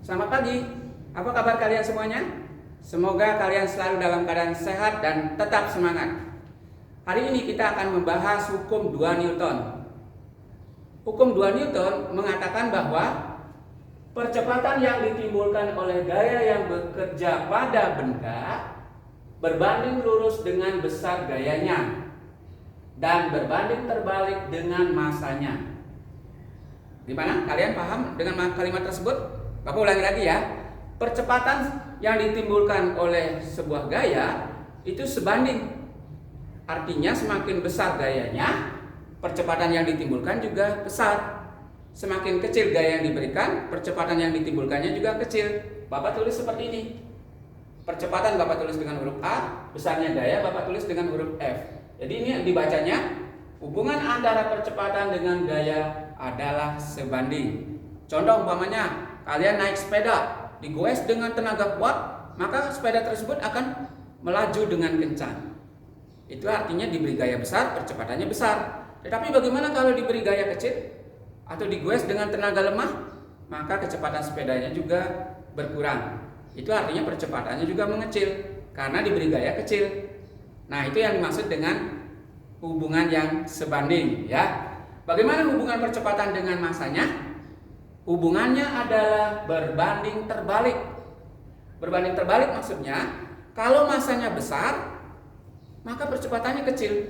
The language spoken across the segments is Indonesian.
Selamat pagi. Apa kabar kalian semuanya? Semoga kalian selalu dalam keadaan sehat dan tetap semangat. Hari ini kita akan membahas hukum 2 Newton. Hukum 2 Newton mengatakan bahwa percepatan yang ditimbulkan oleh gaya yang bekerja pada benda berbanding lurus dengan besar gayanya dan berbanding terbalik dengan masanya. Gimana? Kalian paham dengan kalimat tersebut? Bapak ulangi lagi ya. Percepatan yang ditimbulkan oleh sebuah gaya itu sebanding. Artinya semakin besar gayanya, percepatan yang ditimbulkan juga besar. Semakin kecil gaya yang diberikan, percepatan yang ditimbulkannya juga kecil. Bapak tulis seperti ini. Percepatan Bapak tulis dengan huruf A, besarnya gaya Bapak tulis dengan huruf F. Jadi ini yang dibacanya, hubungan antara percepatan dengan gaya adalah sebanding. Contoh umpamanya, kalian naik sepeda, digoes dengan tenaga kuat, maka sepeda tersebut akan melaju dengan kencang. Itu artinya diberi gaya besar, percepatannya besar. Tetapi bagaimana kalau diberi gaya kecil atau digoes dengan tenaga lemah, maka kecepatan sepedanya juga berkurang. Itu artinya percepatannya juga mengecil karena diberi gaya kecil. Nah, itu yang dimaksud dengan hubungan yang sebanding, ya. Bagaimana hubungan percepatan dengan masanya? Hubungannya adalah berbanding terbalik. Berbanding terbalik maksudnya, kalau masanya besar, maka percepatannya kecil.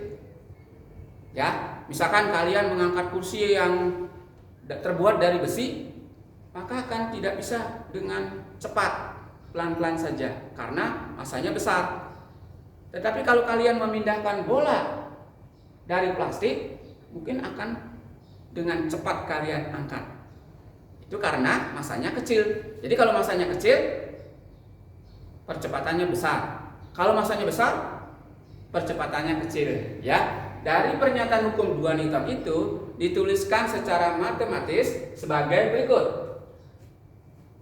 Ya, misalkan kalian mengangkat kursi yang terbuat dari besi, maka akan tidak bisa dengan cepat, pelan-pelan saja karena masanya besar. Tetapi kalau kalian memindahkan bola dari plastik, mungkin akan dengan cepat kalian angkat. Itu karena masanya kecil. Jadi kalau masanya kecil, percepatannya besar. Kalau masanya besar, percepatannya kecil, ya. Dari pernyataan hukum 2 Newton itu dituliskan secara matematis sebagai berikut.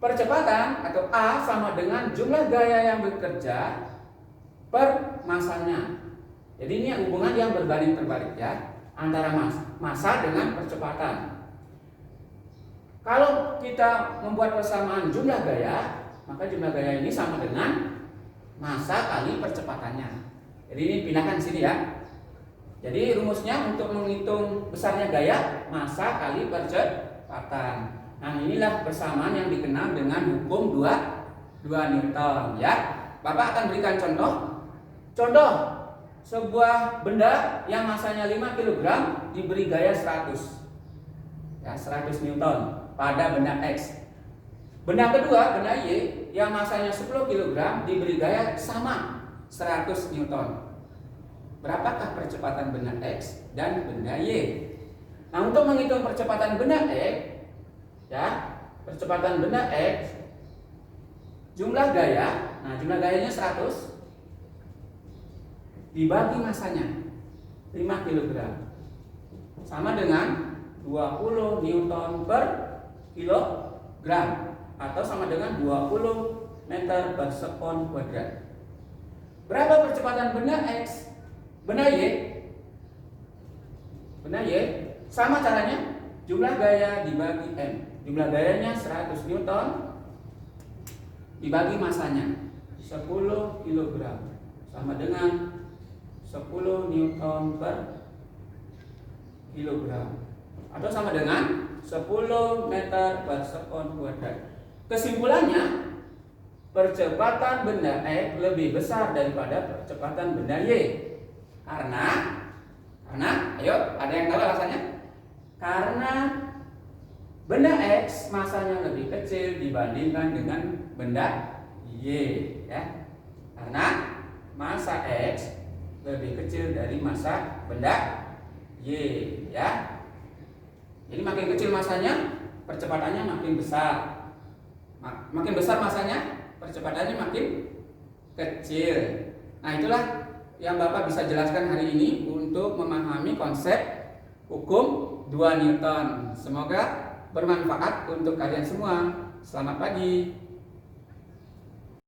Percepatan atau A sama dengan jumlah gaya yang bekerja per masanya. Jadi ini hubungan yang berbanding terbalik, ya, antara massa dengan percepatan. Kalau kita membuat persamaan jumlah gaya, maka jumlah gaya ini sama dengan massa kali percepatannya. Jadi ini pindahkan sini ya. Jadi rumusnya untuk menghitung besarnya gaya, massa kali percepatan. Nah, inilah persamaan yang dikenal dengan hukum 2 Newton, ya. Bapak akan berikan contoh. Contoh, sebuah benda yang masanya 5 kg diberi gaya 100. Ya, 100 Newton pada benda X. Benda kedua, benda Y yang masanya 10 kg diberi gaya sama 100 Newton. Berapakah percepatan benda X dan benda Y? Nah, untuk menghitung percepatan benda X, ya, percepatan benda X, jumlah gaya, nah jumlah gayanya 100 dibagi masanya 5 kg sama dengan 20 Newton per kilogram atau sama dengan 20 meter per sekon kuadrat. Berapa percepatan benda X? Benda Y? Benda Y sama caranya, jumlah gaya dibagi M. Jumlah gayanya 100 Newton dibagi masanya 10 kg sama dengan 10 Newton per kilogram atau sama dengan 10 meter per sekon kuadrat. Kesimpulannya, percepatan benda X lebih besar daripada percepatan benda Y. Karena ayo, ada yang tahu alasannya? Karena benda X masanya lebih kecil dibandingkan dengan benda Y, ya. Karena massa X lebih kecil dari massa benda Y, ya. Jadi makin kecil masanya, percepatannya makin besar. Makin besar masanya, percepatannya makin kecil. Nah, itulah yang Bapak bisa jelaskan hari ini untuk memahami konsep hukum 2 Newton. Semoga bermanfaat untuk kalian semua. Selamat pagi.